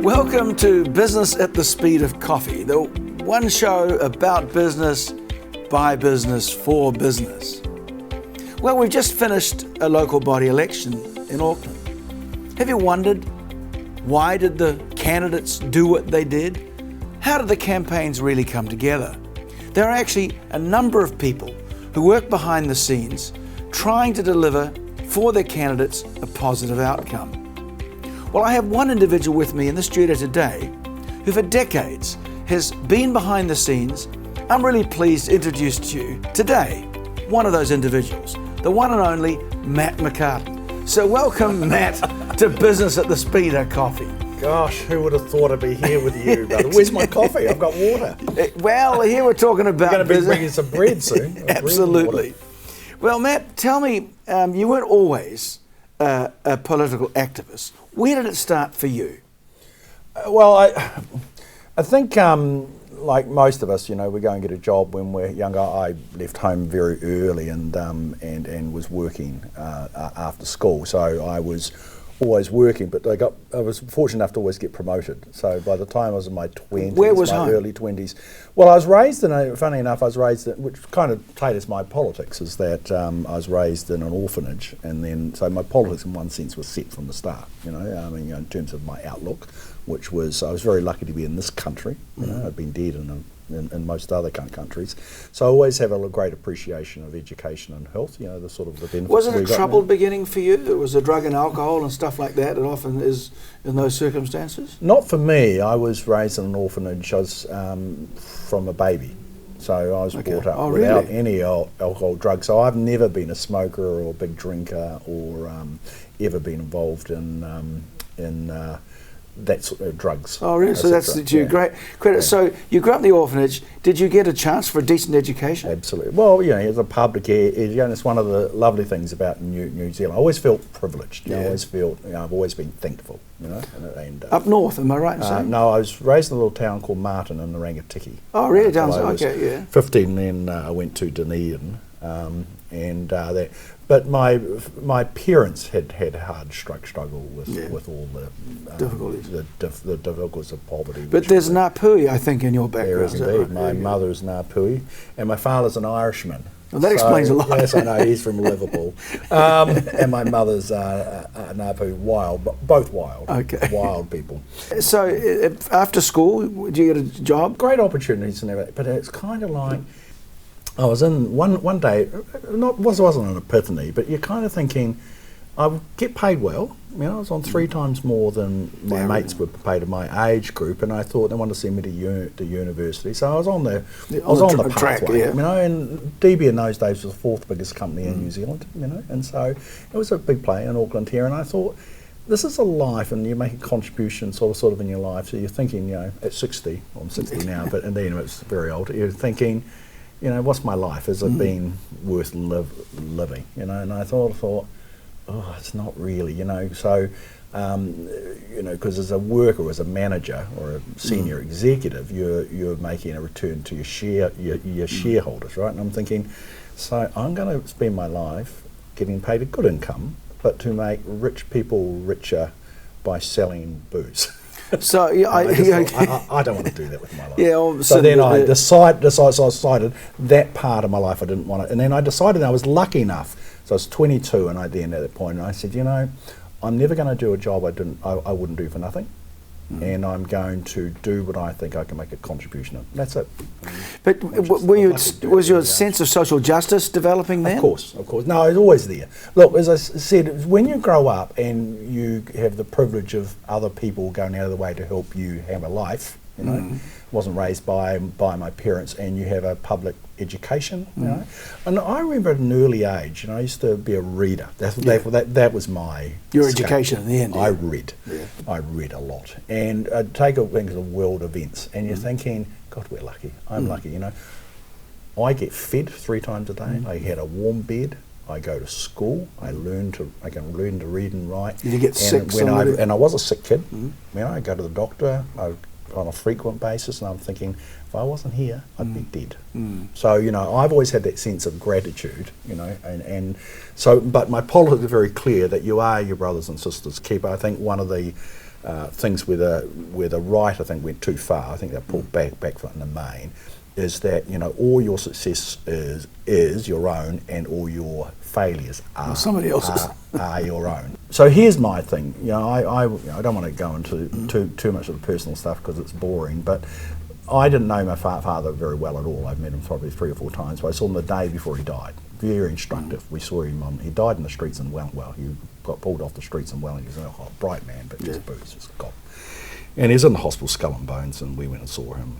Welcome to Business at the Speed of Coffee, the one show about business, by business, for business. Well, we've just finished a local body election in Auckland. Have you wondered, why did the candidates do what they did? How did the campaigns really come together? There are actually a number of people who work behind the scenes trying to deliver for their candidates a positive outcome. Well, I have one individual with me in the studio today who for decades has been behind the scenes. I'm really pleased to introduce to you today one of those individuals, the one and only Matt McCarten. So welcome, Matt, to Business at the Speed of Coffee. Gosh, who would have thought I'd be here with you, brother? Where's my coffee? I've got water. Well, here we're talking about You're going to be bringing some bread soon. Absolutely. Well, Matt, tell me, you weren't always a political activist. Where did it start for you? Well, I think like most of us, we go and get a job when we're younger. I left home very early and was working after school, so I was always working. But I was fortunate enough to always get promoted. So by the time I was in my 20s, where was home? Early 20s. Well, I was raised in funny enough, which kind of caters my politics, is that I was raised in an orphanage, and then so my politics in one sense was set from the start. In terms of my outlook, which was I was very lucky to be in this country. I've been dead in most other countries, so I always have a great appreciation of education and health. The sort of the benefits. Was it a troubled beginning for you? It was the drug and alcohol and stuff like that. It often is in those circumstances. Not for me. I was raised in an orphanage. I was from a baby, so I was brought up without any alcohol, drugs. So I've never been a smoker or a big drinker or ever been involved in that sort of drugs. Oh, really? So that's great credit. Yeah. So you grew up in the orphanage. Did you get a chance for a decent education? Absolutely. Well, it's a public it's one of the lovely things about New Zealand. I always felt privileged. I always felt, I've always been thankful. Up north, am I right in saying? No, I was raised in a little town called Martin in the Rangitikei. Oh, really? Down okay, yeah. 15, then I went to Dunedin, But my parents had hard struggle with all the difficulties, the difficulties of poverty. But there's Ngāpuhi, I think, in your background. There is indeed. Right? My mother's Ngāpuhi, and my father's an Irishman. Well, that explains a lot. Yes, I know. He's from Liverpool, and my mother's Ngāpuhi, both wild people. So after school, did you get a job? Great opportunities and everything, but it's kind of like. I was in one day, wasn't an epiphany, but you're kind of thinking, I would get paid well. I was on 3 times more than my mates were paid in my age group, and I thought they wanted to send me to university. So I was on the pathway, track, yeah. And DB in those days was the 4th biggest company in New Zealand, and so it was a big play in Auckland here, and I thought, this is a life, and you make a contribution sort of in your life. So you're thinking, at 60, well, I'm 60 now, but and then it's very old. You're thinking, what's my life? Has it been worth living? And I thought, oh, it's not really, So, because as a worker, as a manager or a senior executive, you're making a return to your shareholders, right? And I'm thinking, so I'm going to spend my life getting paid a good income, but to make rich people richer by selling booze. So I don't want to do that with my life. Yeah. So then I decided that part of my life I didn't want to. And then I decided I was lucky enough. So I was 22, and at that point, and I said, I'm never going to do a job I wouldn't do for nothing, and I'm going to do what I think I can make a contribution in. That's it. But was your sense of social justice developing then? Of course. No, it's always there. Look, as I said, when you grow up and you have the privilege of other people going out of the way to help you have a life, wasn't raised by my parents, and you have a public education, And I remember at an early age, I used to be a reader. That was my education in the end. I read. Yeah. I read a lot, and I'd take things of world events, and you're thinking, God, we're lucky. I'm lucky, I get fed 3 times a day. I had a warm bed. I go to school. I can learn to read and write. Did you get sick? And I was a sick kid. I go to the doctor on a frequent basis, and I'm thinking, if I wasn't here, I'd be dead. So, I've always had that sense of gratitude, and so, but my politics is very clear that you are your brothers and sisters' keeper. I think one of the things where the right, I think, went too far. I think they pulled back foot in the main. Is that all your success is your own, and all your failures are somebody else's. are your own. So here's my thing. I don't want to go into too much of the personal stuff because it's boring, but I didn't know my father very well at all. I've met him probably 3 or 4 times, but I saw him the day before he died. Very instructive. We saw him he died in the streets in Wellington. He got pulled off the streets in Wellington. He was a bright man, but just booze, just gone. And he's in the hospital, skull and bones, and we went and saw him,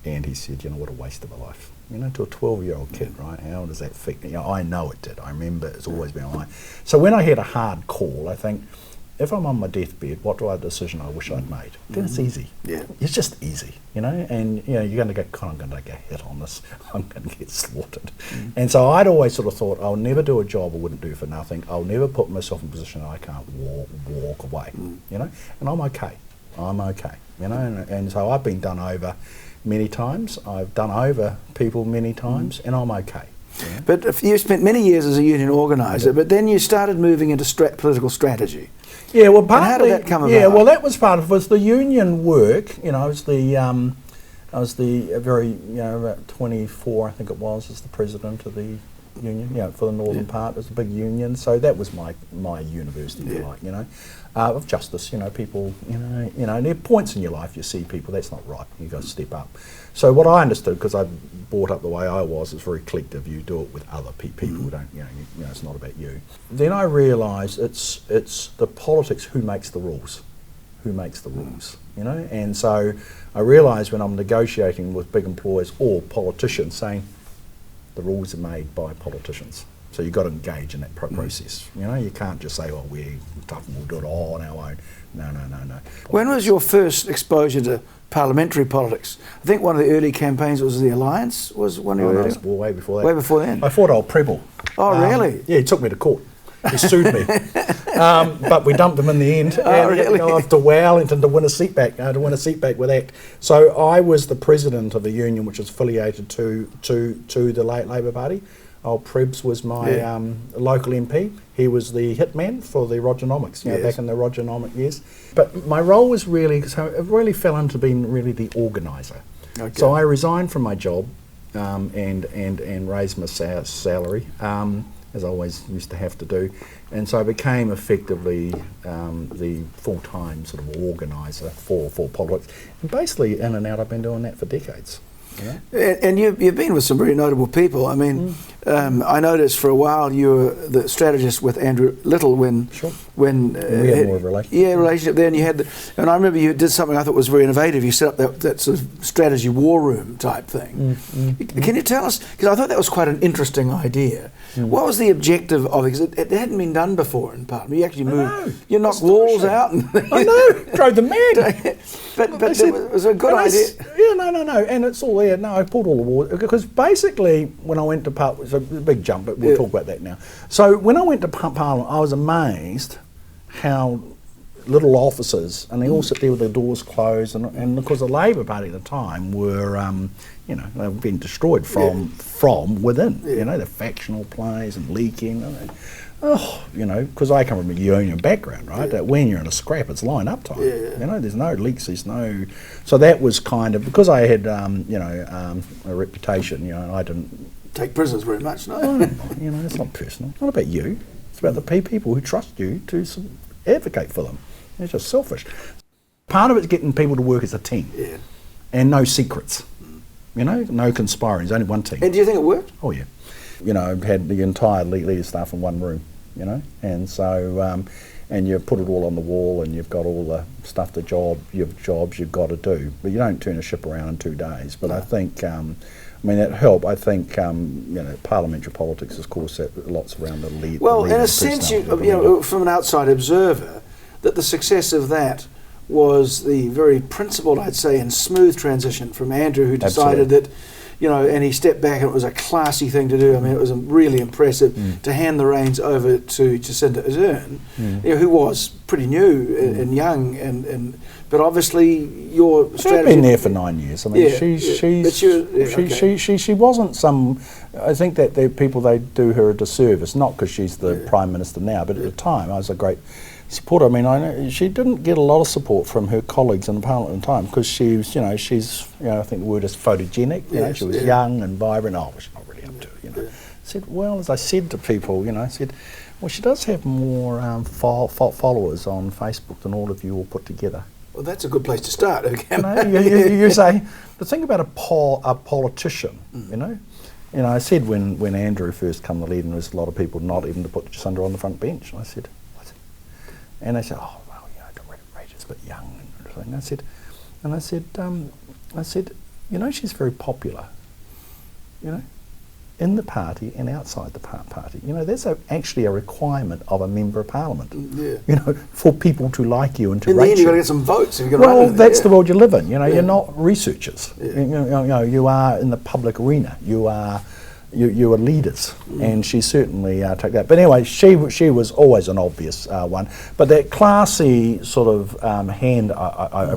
and he said, what a waste of a life. To a 12-year-old kid, right? How does that fit? I know it did. I remember it's always been on. So when I had a hard call, I think, if I'm on my deathbed, what do I decision I wish I'd made? Then it's easy. Yeah. It's just easy, and you're going to get a hit on this. I'm going to get slaughtered. And so I'd always sort of thought, I'll never do a job I wouldn't do for nothing. I'll never put myself in a position I can't walk away, and I'm okay. And so I've been done over many times. I've done over people many times, and I'm okay. Yeah. But if you spent many years as a union organiser, but then you started moving into political strategy. Yeah, well, partly. And how did that come about? Yeah, well, that was part of it. Was the union work. I was the very about 24, I think it was, as the president of the union. For the northern part, it was a big union. So that was my university, if you like. Of justice. People. There are points in your life you see people. That's not right. You got to step up. So what I understood, because I brought up the way I was, it's very collective. You do it with other people who don't, it's not about you. Then I realised it's the politics who makes the rules, And so I realised when I'm negotiating with big employers or politicians, saying the rules are made by politicians. So you've got to engage in that process. You can't just say, we're tough and we'll do it all on our own. No. When was your first exposure to parliamentary politics? I think one of the early campaigns was the Alliance, was one of your early? Way before that. Way before then? I fought old Preble. Oh, really? Yeah, he took me to court. He sued me. But we dumped him in the end. Oh, really? Had to go off to Wellington to win a seat back. With that. So I was the president of the union, which was affiliated to the late Labour Party. Old Prebs was my local MP. He was the hitman for the Rogernomics, back in the Rogernomic years. But my role was really, so it really fell into being really the organiser. Okay. So I resigned from my job and raised my salary, as I always used to have to do. And so I became effectively the full-time sort of organiser for politics. And basically, in and out, I've been doing that for decades. And you've been with some very notable people. I mean, I noticed for a while you were the strategist with Andrew Little when we had more of a relationship. Yeah, relationship there, and you had and I remember you did something I thought was very innovative. You set up that sort of strategy war room type thing. Can you tell us? Because I thought that was quite an interesting idea. What was the objective of it? Because it hadn't been done before in Parliament. You actually moved. You knocked walls out. I know, drove them mad. but it was a good idea. No, and it's all there. No, I pulled all the walls because basically when I went to Parliament, it's a big jump, but we'll talk about that now. So when I went to Parliament, I was amazed how little offices, and they all sit there with their doors closed, and because the Labour Party at the time were, they were being destroyed from within. The factional plays and leaking. Because I come from a union background, right? That when you're in a scrap, it's line up time. There's no leaks, So that was kind of, because I had, a reputation, I didn't take prisoners very much, no? It's not personal. It's not about you. It's about the people who trust you to advocate for them. It's just selfish. Part of it's getting people to work as a team. Yeah. And no secrets. No conspiring. There's only one team. And do you think it worked? Oh, yeah. I've had the entire leader staff in one room, and so, and you put it all on the wall and you've got all the stuff, jobs you've got to do, but you don't turn a ship around in 2 days. But I think, that helped. I think, parliamentary politics, of course, lots around the lead. Well, in a sense, from an outside observer, that the success of that was the very principled, I'd say, and smooth transition from Andrew, who decided that, and he stepped back, and it was a classy thing to do. I mean, it was really impressive to hand the reins over to Jacinda Ardern, who was pretty new and young, but obviously your strategy. She's been there for 9 years. I mean, she wasn't some. I think that the people, they do her a disservice, not because she's the Prime Minister now, but at the time I was a great supporter. I mean, I know she didn't get a lot of support from her colleagues in the Parliament at the time because she's, I think the word is photogenic. She was young and vibrant. Oh, she's not really up to it. I said, well, as I said to people, I said, well, she does have more followers on Facebook than all of you all put together. Well, that's a good place to start. Okay. You say the thing about a politician, I said when Andrew first come to lead, and there's a lot of people not even to put Jacinda on the front bench. And I said, and they said, oh well, Rachel's a bit young and everything. I said, she's very popular, in the party and outside the party. That's actually a requirement of a member of Parliament. For people to like you and to rate you. In the end, you've got to get some votes. That's the world you live in. You're not researchers. You are in the public arena. You are leaders, and she certainly took that. But anyway, she was always an obvious one. But that classy sort of hand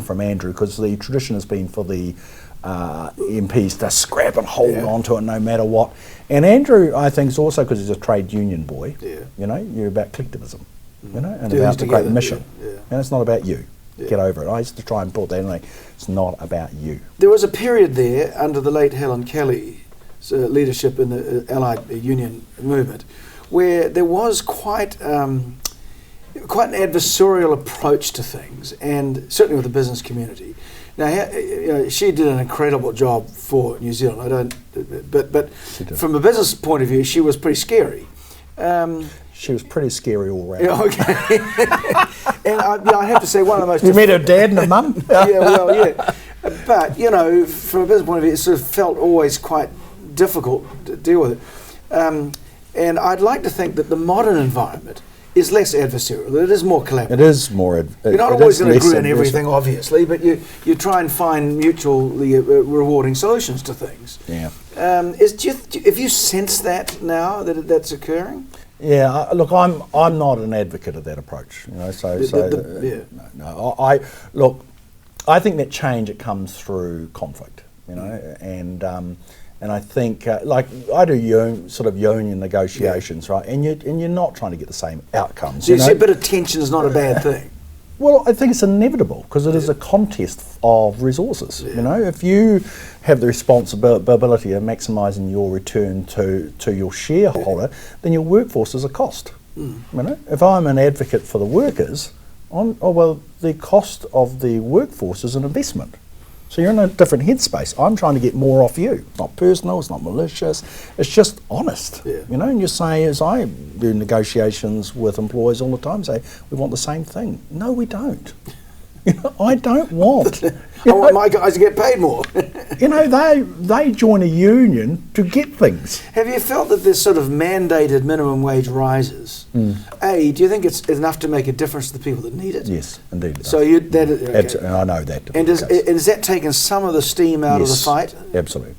from Andrew, because the tradition has been for the MPs to scrap and hold on to it no matter what. And Andrew, I think, is also because he's a trade union boy. You're about collectivism, and about the great mission. And it's not about you. Get over it. I used to try and put that in. It's not about you. There was a period there under the late Helen Kelly's leadership in the Allied Union movement, where there was quite an adversarial approach to things, and certainly with the business community. Now, she did an incredible job for New Zealand. But from a business point of view, she was pretty scary. She was pretty scary all round. Okay. And I have to say, one of the most. You met her dad and her mum. But from a business point of view, it sort of felt always quite difficult to deal with it. And I'd like to think that the modern environment is less adversarial. It is more collaborative. It is more. You're not always going to agree on everything, obviously, but you try and find mutually rewarding solutions to things. Yeah. Have you sensed that now that's occurring? Yeah. Look, I'm not an advocate of that approach. I think that change, it comes through conflict. And I think, I do union negotiations, right? And you're not trying to get the same outcomes. So you see, a bit of tension is not a bad thing. Well, I think it's inevitable because it is a contest of resources. If you have the responsibility of maximising your return to your shareholder, then your workforce is a cost. If I'm an advocate for the workers, the cost of the workforce is an investment. So you're in a different headspace. I'm trying to get more off you. It's not personal, it's not malicious, it's just honest. And you say, as I do negotiations with employers all the time, say, we want the same thing. No, we don't. I don't want. I want my guys to get paid more. They join a union to get things. Have you felt that this sort of mandated minimum wage rises? A, do you think it's enough to make a difference to the people that need it? Yes, indeed. So I know that. And has that taken some of the steam out of the fight? Absolutely.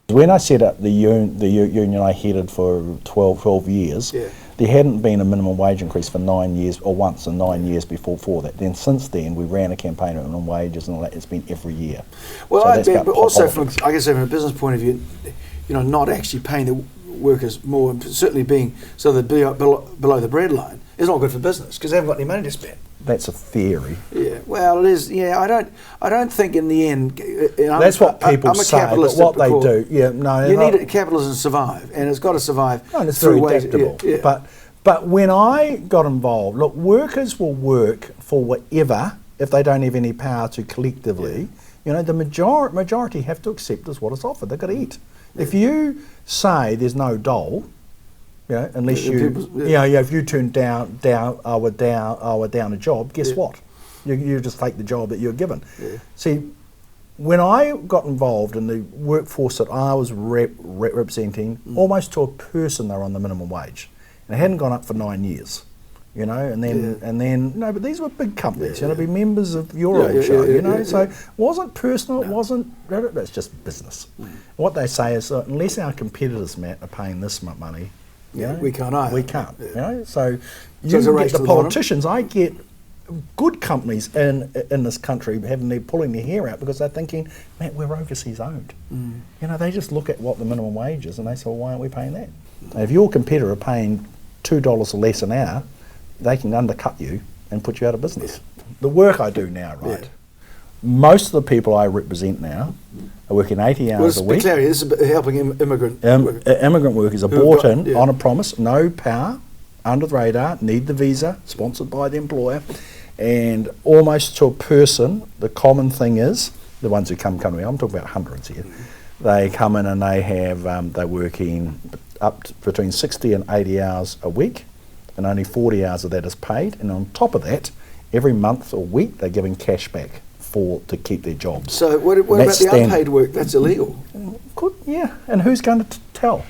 When I set up the union I headed for 12 years, there hadn't been a minimum wage increase for 9 years, or once in 9 years before that. Then since then, we ran a campaign on minimum wages, and it's been every year. Well, but also from a business point of view, not actually paying the workers more, and certainly being so they're below the breadline, is not good for business because they haven't got any money to spend. That's a theory. Yeah, well, it is. Yeah, I don't think in the end. That's what people say. But what they do, you need capitalism to survive, and it's got to survive. No, and it's very adaptable. But when I got involved, look, workers will work for whatever if they don't have any power to collectively. The majority have to accept is what is offered. They've got to eat. If you say there's no dole. Unless if you turn down a job, guess what? You just take the job that you're given. See, when I got involved in the workforce that I was representing, almost to a person, they were on the minimum wage, and it hadn't gone up for 9 years. But these were big companies. Be members of your old show. So it wasn't personal. It wasn't. It's just business. What they say is, unless our competitors, Matt, are paying this much money, Yeah, we can't either. We can't. Yeah. You know, so So it's a race get to the the bottom. politicians. I get good companies in this country pulling their hair out because they're thinking, man, we're overseas owned. You know, they just look at what the minimum wage is and they say, well, why aren't we paying that? And if your competitor are paying $2 or less an hour, they can undercut you and put you out of business. The work I do now, right? Yeah. Most of the people I represent now are working 80 hours a week. Clearly, this is helping immigrant Immigrant workers are Who've brought got- in yeah. on a promise, no power, under the radar, need the visa, sponsored by the employer, and almost to a person, the common thing is, the ones who come to me, I'm talking about hundreds here, they come in and they have, they're working up to between 60 and 80 hours a week, and only 40 hours of that is paid, and on top of that, every month or week, they're giving cash back to keep their jobs. So what about That's the standard. unpaid work? That's illegal. Good, yeah, and who's going to tell?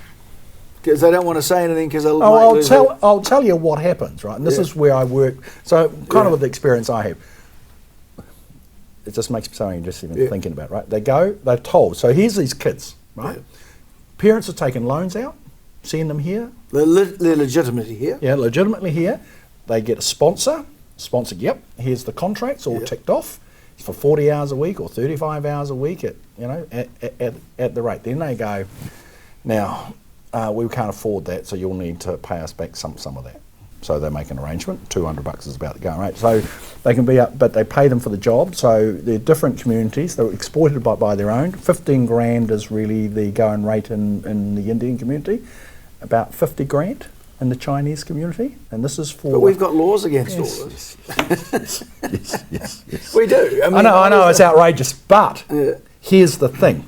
Because they don't want to say anything because they'll Oh, might I'll lose tell. it. I'll tell you what happens, right? And this Yeah. is where I work. So, kind Yeah. of with the experience I have, it just makes me so interested in Yeah. thinking about. Right? They're told. So here's these kids, right? Yeah. Parents are taking loans out, seeing them here, They're legitimately here. yeah, legitimately here. They get a sponsor. Sponsor, yep. Here's the contracts all Yeah. ticked off. It's for 40 hours a week or 35 hours a week at the rate. Then they go, now we can't afford that, so you'll need to pay us back some of that. So they make an arrangement. $200 is about the going rate. So they can be up, but they pay them for the job. So they're different communities. They're exploited by their own. 15 grand is really the going rate in the Indian community. About 50 grand in the Chinese community, and this is for. But we've got laws against Yes, all this. yes. We do. I know, it's outrageous, but Yeah. here's the thing.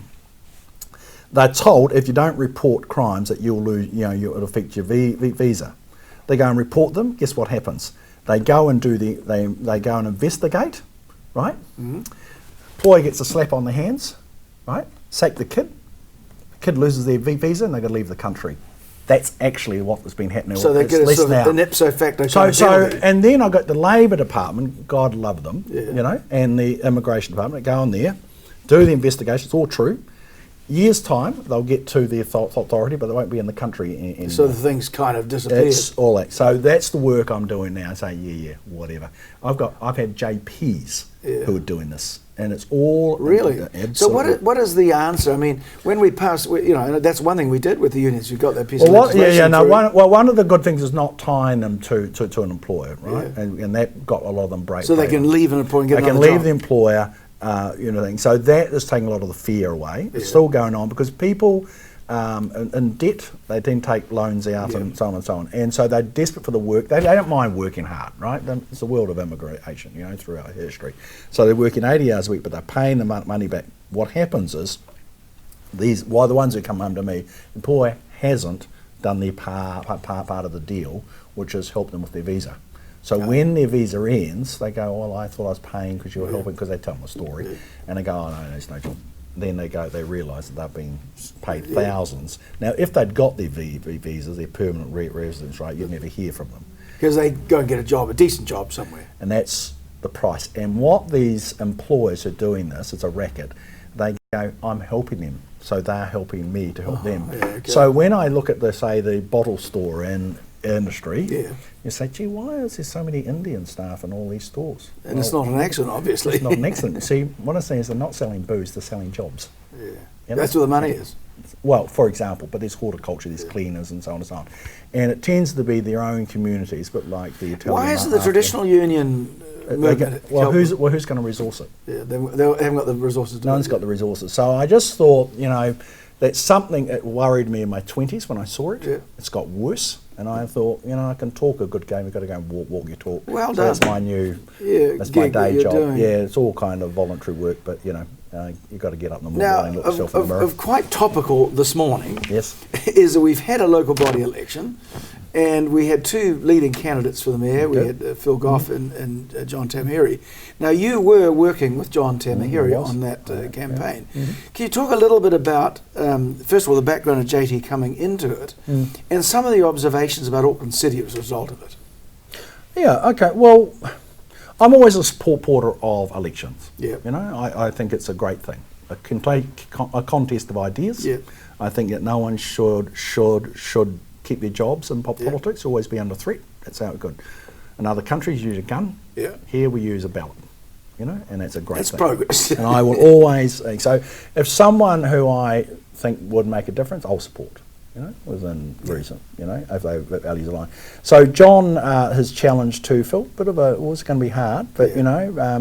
They're told if you don't report crimes that you'll lose, it'll affect your visa. They go and report them, guess what happens? They go and they go and investigate, right? Employer gets a slap on the hands, right? Sack the kid. The kid loses their visa and they've got to leave the country. That's actually what has been happening. So they It's get a less sort of now. an ipso facto So, kind of penalty. and then I got the Labour Department, God love them, Yeah. and the Immigration Department go in there, do the investigation, it's all true. Years' time, they'll get to the authority, but they won't be in the country anymore. So the things kind of disappeared. It's all that. So that's the work I'm doing now. Say, whatever. I've had JPs who are doing this, and it's all Really? absolutely. So what is the answer? I mean, when we passed, and that's one thing we did with the unions. We got that piece of legislation through. One of the good things is not tying them to an employer, right? Yeah. And that got a lot of them break. So they can leave an employer and get They can another leave job. the employer, thing. So that is taking a lot of the fear away. It's still going on because people in debt, they then take loans out and so on and so on. And so they're desperate for the work. They don't mind working hard, right? It's the world of immigration, throughout history. So they're working 80 hours a week, but they're paying the money back. What happens is, the ones who come home to me, the employer hasn't done their part of the deal, which has helped them with their visa. So when their visa ends, they go, well, I thought I was paying because you were helping, because they tell them a story. And they go, oh, no, there's no job. Then they realise that they've been paid thousands. Now, if they'd got their visas, their permanent residence, right, you'd never hear from them. Because they go and get a job, a decent job somewhere. And that's the price. And what these employers are doing this, it's a racket, they go, I'm helping them, so they're helping me to help them. Yeah, okay. So when I look at the bottle store industry, Yeah. you say, gee, why is there so many Indian staff in all these stores? And it's not an accident, obviously. It's not an accident. See, what I'm saying is they're not selling booze, they're selling jobs. Yeah. You know? That's where the money is. Well, for example, but there's horticulture, there's cleaners and so on and so on. And it tends to be their own communities, but like the Italian... Why isn't the traditional union movement... who's going to resource it? Yeah, they haven't got the resources to No one's got the resources. So I just thought, that's something that worried me in my 20s when I saw it. Yeah. It's got worse. And I thought, I can talk a good game. You've got to go and walk your talk. Well so done. that's my new, that's my gig that day you're job. doing. Yeah, it's all kind of voluntary work, but you've got to get up in the morning Now, and look yourself in the mirror. of quite topical this morning Yes. is that we've had a local body election, and we had two leading candidates for the mayor. We had Phil Goff and John Tamahiri. Now, you were working with John Tamahiri I was. on that campaign. Can you talk a little bit about, first of all, the background of JT coming into it, and some of the observations about Auckland City as a result of it? Yeah, okay. Well, I'm always a supporter of elections. Yeah. I think it's a great thing. A contest of ideas. Yeah. I think that no one should keep their jobs in politics, always be under threat. That's how it good. In other countries, you use a gun. Yeah. Here we use a ballot. And that's a great thing. Progress. And I will always, so if someone who I think would make a difference, I'll support, within reason, if they values align. So John has challenged to Phil, it was going to be hard, but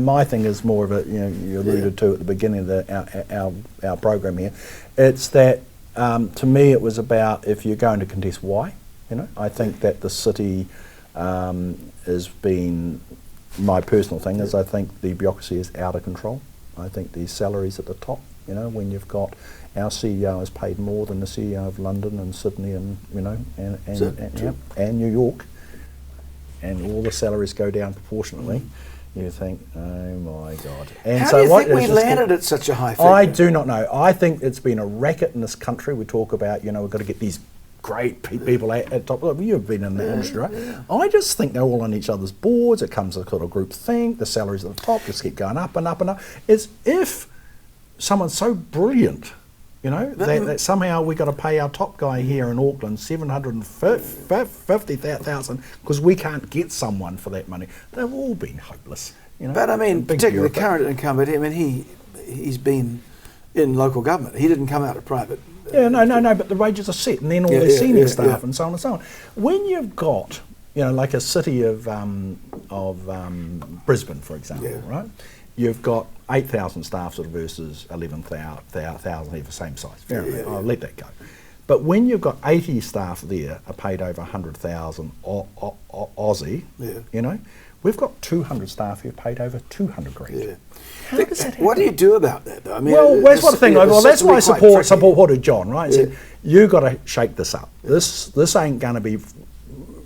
my thing is more of a, you alluded to at the beginning of our program here. It's that, to me, it was about if you're going to contest, why? I think that the city has been. My personal thing is I think the bureaucracy is out of control. I think the salaries at the top, when you've got our CEO is paid more than the CEO of London and Sydney and and New York, and all the salaries go down proportionately. You think, oh my God! And how so do you think we landed at such a high figure? I do not know. I think it's been a racket in this country. We talk about, we've got to get these great people at top. You've been in the industry, right? Yeah. I just think they're all on each other's boards. It comes a sort of group thing. The salaries at the top just keep going up and up and up. It's if someone's so brilliant, that somehow we got to pay our top guy here in Auckland $750,000 because we can't get someone for that money. They've all been hopeless. But I mean, particularly the current incumbent. I mean, he's been in local government. He didn't come out of private. No, but the wages are set, and then all the senior staff and so on and so on. When you've got, like a city of Brisbane, for example, right? You've got 8,000 staff versus 11,000 here for same size. Fair enough. I'll let that go. But when you've got 80 staff there are paid over 100,000 Aussie, we've got 200 staff who are paid over 200 grand. Yeah. How does that happen? What do you do about that, though? I mean, that's one thing. That's why I supported John, right? He said, you got to shake this up. This ain't going to be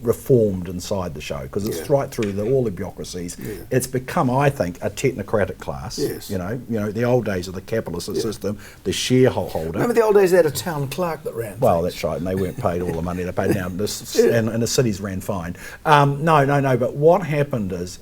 reformed inside the show because it's right through all the bureaucracies. It's become, I think, a technocratic class. The old days of the capitalist system, the shareholder. Remember the old days they had a town clerk that ran. Well, that's right, and they weren't paid all the money they paid now, and the cities ran fine. No. But what happened is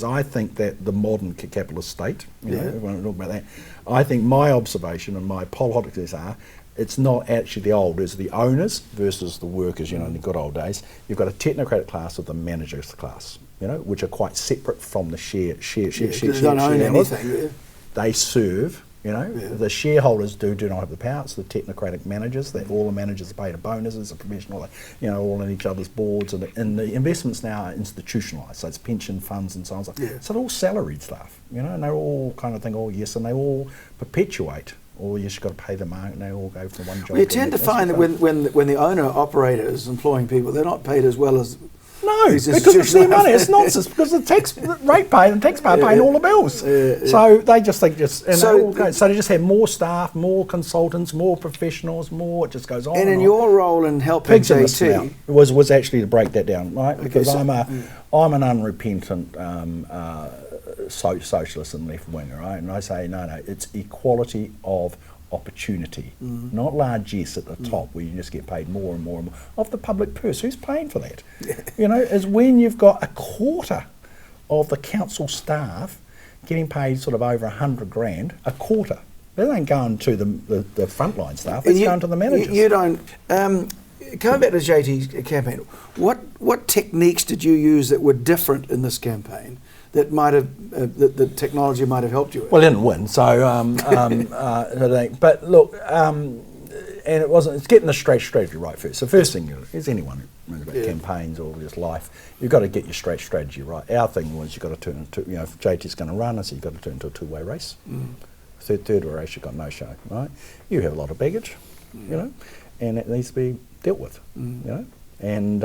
I think that the modern capitalist state. Everyone talk about that. I think my observation and my politics are. It's not actually the old, it's the owners versus the workers, in the good old days. You've got a technocratic class with the managers class, which are quite separate from the share. They don't own anything. They serve, The shareholders do not have the power. It's the technocratic managers, that all the managers are paid a bonuses, a professional, all in each other's boards. And the investments now are institutionalised, so it's pension funds and so on. So they're all salaried staff, and they all kind of think, oh yes, and they all perpetuate. Or you just got to pay them out and they all go from one job. Well, you tend to find that when the owner operator is employing people, they're not paid as well as because it's their money. It's nonsense because the taxpayer paying all the bills. So they just think so they just have more staff, more consultants, more professionals, more. It just goes on. And in your role in helping JT was actually to break that down, right? Because I'm an unrepentant socialist and left winger, right? And I say no, it's equality of opportunity, not largesse at the top where you just get paid more and more and more of the public purse. Who's paying for that? Is when you've got a quarter of the council staff getting paid sort of over 100 grand, a quarter. They ain't going to the frontline staff, it's going to the managers. You don't. Coming back to JT's campaign, what techniques did you use that were different in this campaign that might have that the technology might have helped you with? Well, it didn't win, so but look, and it wasn't. It's getting the strategy right first. The first thing is anyone who runs about campaigns or just life, you've got to get your strategy right. Our thing was you've got to turn into, if JT's going to run, I said you've got to turn into a two-way race. Third race, you've got no show, right? You have a lot of baggage, and it needs to be dealt with, and.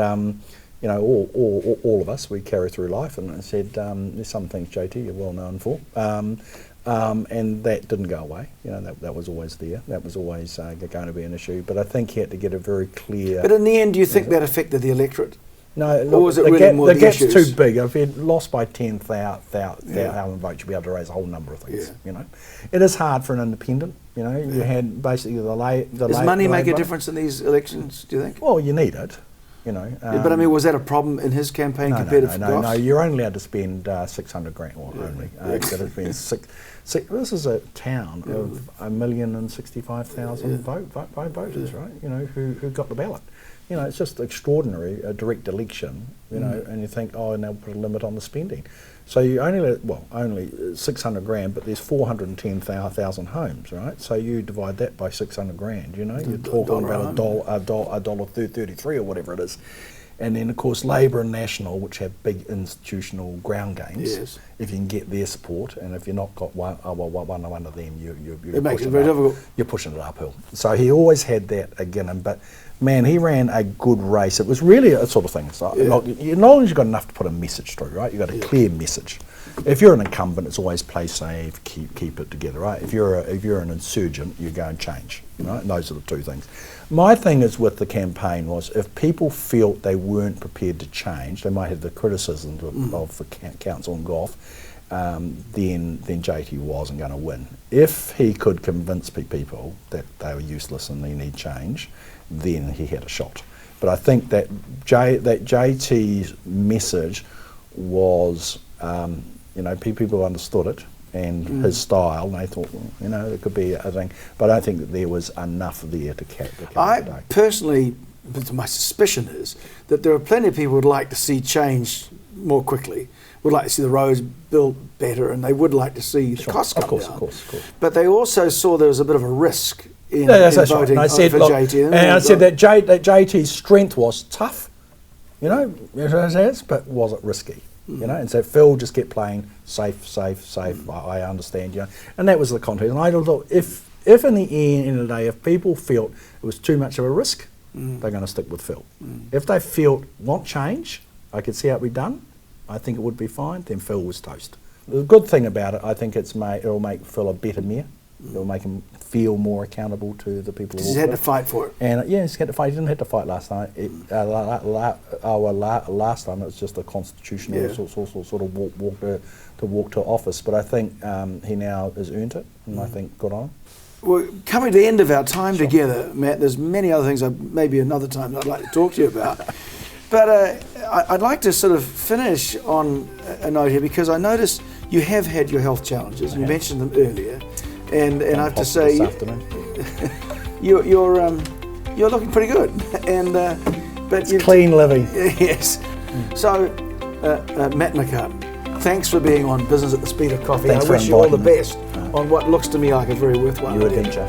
All of us, we carry through life, and I said, there's some things, JT, you're well known for, and that didn't go away. That was always there. That was always going to be an issue. But I think he had to get a very clear. But in the end, do you think that affected the electorate? No, look, or was it really more the gap's too big. If you'd lost by 10,000 votes, you'd be able to raise a whole number of things. It is hard for an independent. You had basically Does money make a difference in these elections? Do you think? Well, you need it. But I mean, was that a problem in his campaign compared to No, you're only allowed to spend 600 grand, only. This is a town of 1,065,000 voters, right? Who got the ballot. You know, it's just extraordinary, a direct election, you know, and you think, oh, now put a limit on the spending. So you only 600 grand, but there's 410,000 homes, right? So you divide that by 600 grand, you know, you're talking about $1.33 or whatever it is. And then, of course, Labor and National, which have big institutional ground games. Yes. If you can get their support, and if you've not got one of them, It makes it very difficult. You're pushing it uphill. So he always had that again. But man, he ran a good race. It was really a sort of thing. So as long as you've got enough to put a message through, right? You've got a clear message. If you're an incumbent, it's always play safe, keep it together, right? If you're an insurgent, you go and change, right? And those are the two things. My thing is with the campaign was if people felt they weren't prepared to change, they might have the criticisms of the council and golf. Then JT wasn't going to win. If he could convince people that they were useless and they need change, then he had a shot. But I think that JT's message was, people understood it and his style, and they thought, it could be a thing. But I don't think that there was enough there to carry the day. Personally, my suspicion is that there are plenty of people who would like to see change more quickly, would like to see the roads built better, and they would like to see the costs come down. Of course. But they also saw there was a bit of a risk in voting for JT. And I said that JT's strength was tough, but was it risky? And so Phil just kept playing safe. I understand, and that was the context. And I thought, if in the end of the day, if people felt it was too much of a risk, they're going to stick with Phil. If they felt want change, I could see how it be done. I think it would be fine. Then Phil was toast. The good thing about it, I think it'll make Phil a better mayor. It'll make him feel more accountable to the people. He's had to fight for it. And he's had to fight. He didn't have to fight last night. Last time it was just a constitutional sort of walk to office. But I think he now has earned it, and I think good on him. Well, coming to the end of our time together, Matt, there's many other things maybe another time that I'd like to talk to you about. But I'd like to sort of finish on a note here, because I noticed you have had your health challenges. You mentioned them earlier. And I have to say, you're looking pretty good, but it's clean living. Yes. So, Matt McCarten, thanks for being on Business at the Speed of Coffee. Thanks I wish you all the best on what looks to me like a very worthwhile adventure.